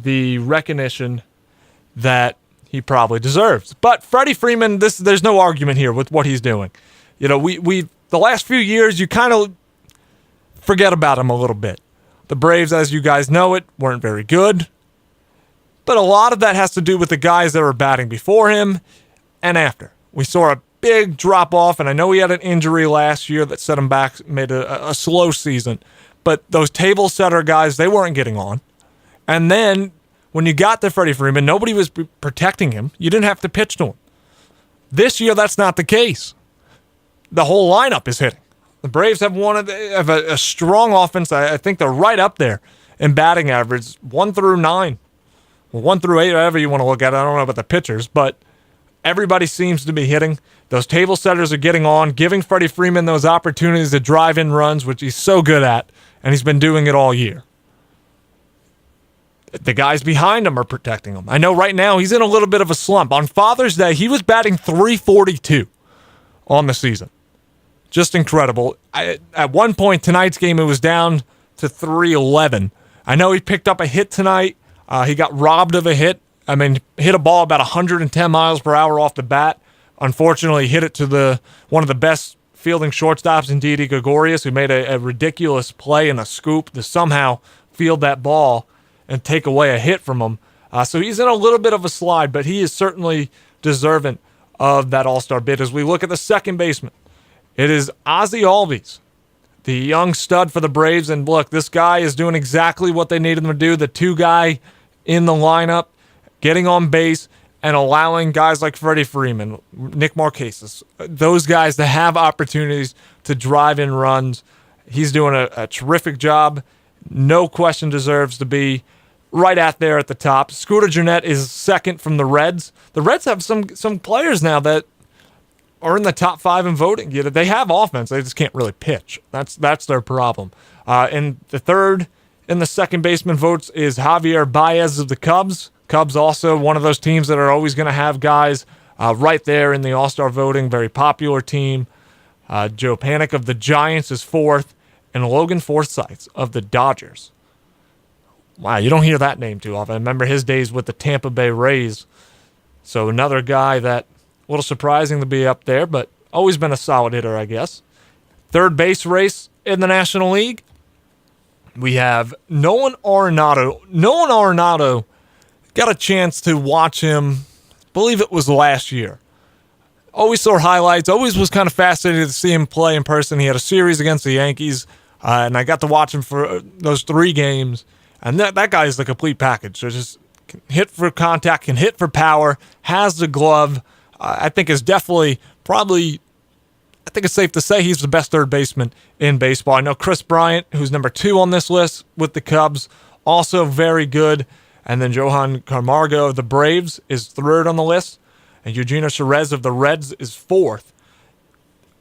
the recognition that he probably deserves. But Freddie Freeman, there's no argument here with what he's doing. You know, we the last few years, you kind of forget about him a little bit. The Braves, as you guys know it, weren't very good. But a lot of that has to do with the guys that were batting before him and after. We saw a big drop-off, and I know he had an injury last year that set him back, made a slow season. But those table setter guys, they weren't getting on. And then when you got to Freddie Freeman, nobody was protecting him. You didn't have to pitch to him. This year, that's not the case. The whole lineup is hitting. The Braves have a strong offense. I think they're right up there in batting average, 1 through 9. Well, 1 through 8, whatever you want to look at it. I don't know about the pitchers, but everybody seems to be hitting. Those table setters are getting on, giving Freddie Freeman those opportunities to drive in runs, which he's so good at, and he's been doing it all year. The guys behind him are protecting him. I know right now he's in a little bit of a slump. On Father's Day, he was batting .342 on the season. Just incredible. At one point, tonight's game, it was down to .311. I know he picked up a hit tonight. He got robbed of a hit. I mean, hit a ball about 110 miles per hour off the bat. Unfortunately, hit it to one of the best fielding shortstops in Didi Gregorius, who made a ridiculous play and a scoop to somehow field that ball and take away a hit from him. So he's in a little bit of a slide, but he is certainly deserving of that all-star bid. As we look at the second baseman, it is Ozzie Albies, the young stud for the Braves. And look, this guy is doing exactly what they needed him to do. The two guy in the lineup, getting on base and allowing guys like Freddie Freeman, Nick Markakis, those guys to have opportunities to drive in runs. He's doing a terrific job. No question deserves to be right at there at the top. Scooter Gennett is second from the Reds. The Reds have some players now that are in the top 5 in voting. They have offense. They just can't really pitch. That's their problem. And the third in the second baseman votes is Javier Baez of the Cubs. Cubs also one of those teams that are always going to have guys right there in the All-Star voting. Very popular team. Joe Panik of the Giants is fourth. And Logan Forsythe of the Dodgers. Wow, you don't hear that name too often. I remember his days with the Tampa Bay Rays. So another guy that a little surprising to be up there, but always been a solid hitter, I guess. Third base race in the National League. We have Nolan Arenado. Nolan Arenado, got a chance to watch him, I believe it was last year. Always saw highlights. Always was kind of fascinated to see him play in person. He had a series against the Yankees, and I got to watch him for those 3 games. And that guy is the complete package. So just can hit for contact, can hit for power, has the glove. I think is definitely I think it's safe to say he's the best third baseman in baseball. I know Chris Bryant, who's number 2 on this list with the Cubs, also very good. And then Johan Camargo of the Braves is 3rd on the list. And Eugenio Suarez of the Reds is 4th.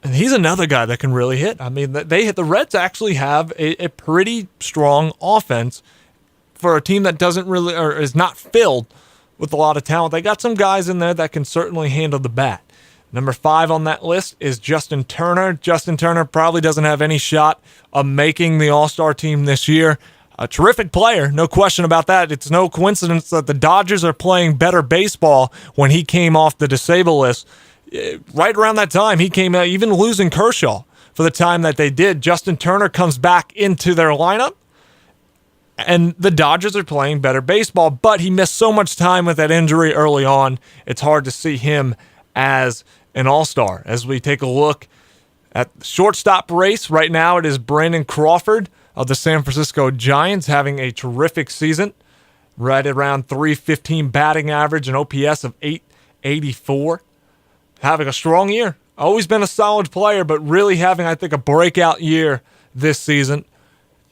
And he's another guy that can really hit. I mean, the Reds actually have a pretty strong offense for a team that doesn't really, or is not filled with a lot of talent. They got some guys in there that can certainly handle the bat. Number 5 on that list is Justin Turner. Justin Turner probably doesn't have any shot of making the All-Star team this year. A terrific player, no question about that. It's no coincidence that the Dodgers are playing better baseball when he came off the disabled list. Right around that time, he came out, even losing Kershaw for the time that they did. Justin Turner comes back into their lineup, and the Dodgers are playing better baseball, but he missed so much time with that injury early on, it's hard to see him as an all-star. As we take a look at the shortstop race, right now it is Brandon Crawford of the San Francisco Giants having a terrific season, right around .315 batting average, an OPS of .884. Having a strong year. Always been a solid player, but really having, I think, a breakout year this season.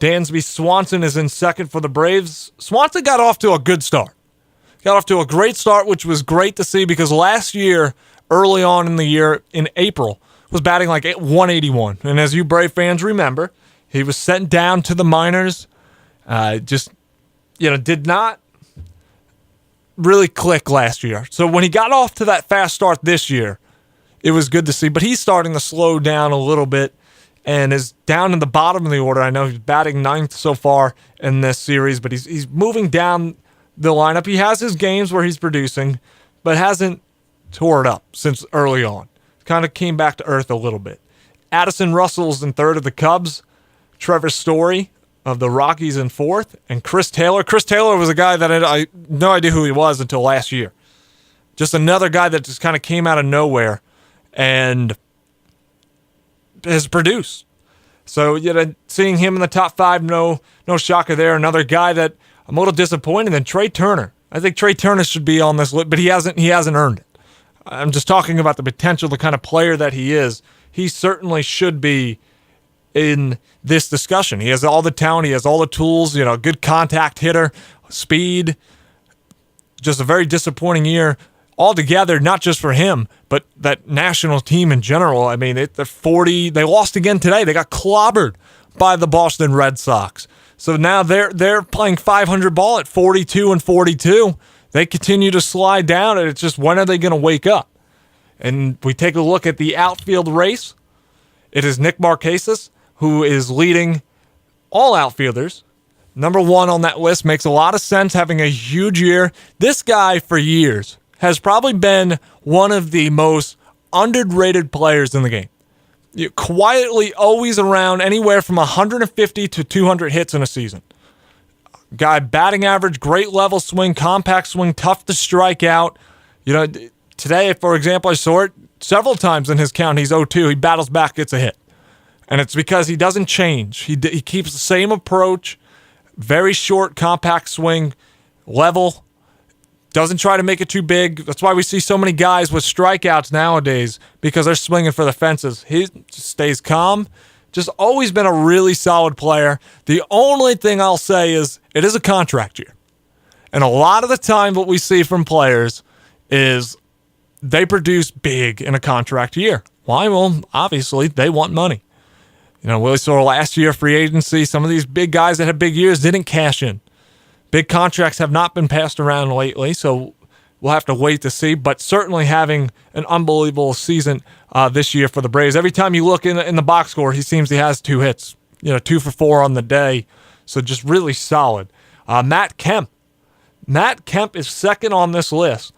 Dansby Swanson is in second for the Braves. Swanson got off to a good start. Got off to a great start, which was great to see because last year, early on in the year, in April, was batting like 181. And as you Brave fans remember, he was sent down to the minors. Did not really click last year. So when he got off to that fast start this year, it was good to see. But he's starting to slow down a little bit and is down in the bottom of the order. I know he's batting 9th so far in this series, but he's moving down the lineup. He has his games where he's producing, but hasn't tore it up since early on. Kind of came back to earth a little bit. Addison Russell's in third of the Cubs. Trevor Story of the Rockies in fourth. And Chris Taylor. Chris Taylor was a guy that I had no idea who he was until last year. Just another guy that just kind of came out of nowhere and has produced. So, seeing him in the top five, no shocker there. Another guy that I'm a little disappointed in, Trey Turner. I think Trey Turner should be on this list, but he hasn't earned it. I'm just talking about the potential, the kind of player that he is. He certainly should be in this discussion. He has all the talent. He has all the tools, good contact hitter, speed. Just a very disappointing year altogether, not just for him, but that national team in general. I mean, they lost again today. They got clobbered by the Boston Red Sox. So now they're playing 500 ball at 42-42. They continue to slide down, and it's just, when are they going to wake up? And we take a look at the outfield race. It is Nick Markakis who is leading all outfielders. Number one on that list. Makes a lot of sense, having a huge year. This guy, for years, has probably been one of the most underrated players in the game. Quietly always around anywhere from 150 to 200 hits in a season. Guy, batting average, great level swing, compact swing, tough to strike out. Today, for example, I saw it several times in his count. He's 0-2. He battles back, gets a hit. And it's because he doesn't change. He keeps the same approach, very short, compact swing, level, doesn't try to make it too big. That's why we see so many guys with strikeouts nowadays, because they're swinging for the fences. He just stays calm. Just always been a really solid player. The only thing I'll say is it is a contract year. And a lot of the time what we see from players is they produce big in a contract year. Why? Well, obviously they want money. We saw last year free agency, some of these big guys that had big years didn't cash in. Big contracts have not been passed around lately, so we'll have to wait to see. But certainly having an unbelievable season this year for the Braves. Every time you look in the box score, he has 2 hits. 2 for 4 on the day. So just really solid. Matt Kemp. Matt Kemp is second on this list.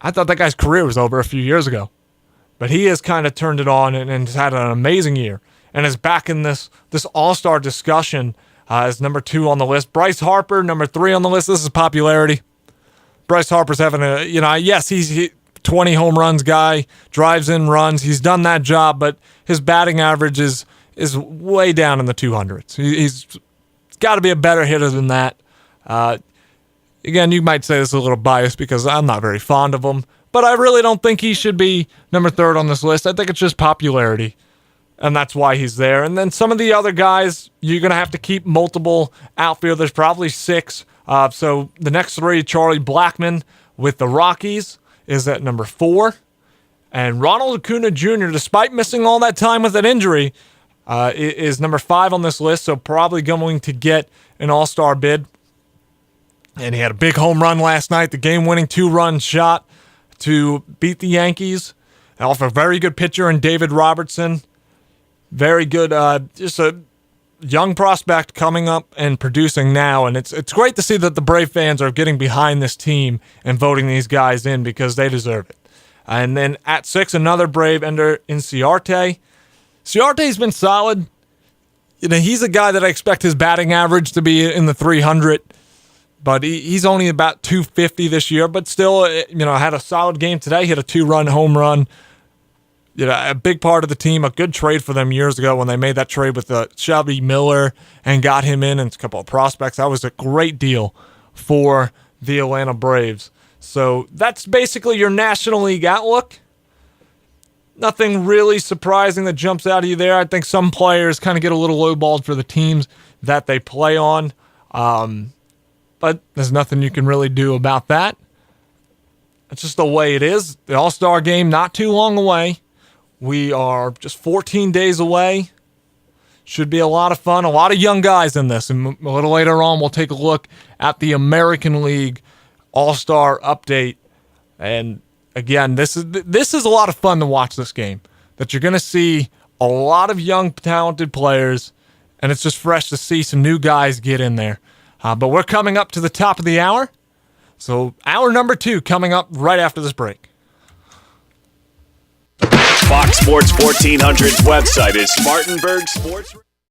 I thought that guy's career was over a few years ago. But he has kind of turned it on and has had an amazing year. And is back in this all-star discussion as number 2 on the list. Bryce Harper, number 3 on the list. This is popularity. Bryce Harper's having yes, he's 20 home runs guy, drives in runs. He's done that job, but his batting average is way down in the 200s. He's got to be a better hitter than that. Again, you might say this is a little biased because I'm not very fond of him, but I really don't think he should be number 3 on this list. I think it's just popularity, and that's why he's there. And then some of the other guys, you're going to have to keep multiple outfielders, probably 6. So the next 3, Charlie Blackmon with the Rockies is at number 4. And Ronald Acuna Jr., despite missing all that time with an injury, is number 5 on this list, so probably going to get an all-star bid. And he had a big home run last night, the game-winning 2-run shot to beat the Yankees. And off a very good pitcher in David Robertson. Very good, just a young prospect coming up and producing now. And it's great to see that the Brave fans are getting behind this team and voting these guys in because they deserve it. And then at 6, another Brave ender in Ciarte. Ciarte's been solid. He's a guy that I expect his batting average to be in the 300. But he's only about 250 this year, but still, had a solid game today. He hit a 2-run home run. A big part of the team, a good trade for them years ago when they made that trade with Shelby Miller and got him in and a couple of prospects. That was a great deal for the Atlanta Braves. So that's basically your National League outlook. Nothing really surprising that jumps out of you there. I think some players kind of get a little lowballed for the teams that they play on. But there's nothing you can really do about that. It's just the way it is. The All-Star game not too long away. We are just 14 days away. Should be a lot of fun. A lot of young guys in this. And a little later on, we'll take a look at the American League All-Star update. And again, this is a lot of fun to watch this game. That you're going to see a lot of young, talented players. And it's just fresh to see some new guys get in there. But we're coming up to the top of the hour. So hour number 2 coming up right after this break. Fox Sports 1400's website is Spartanburg Sports.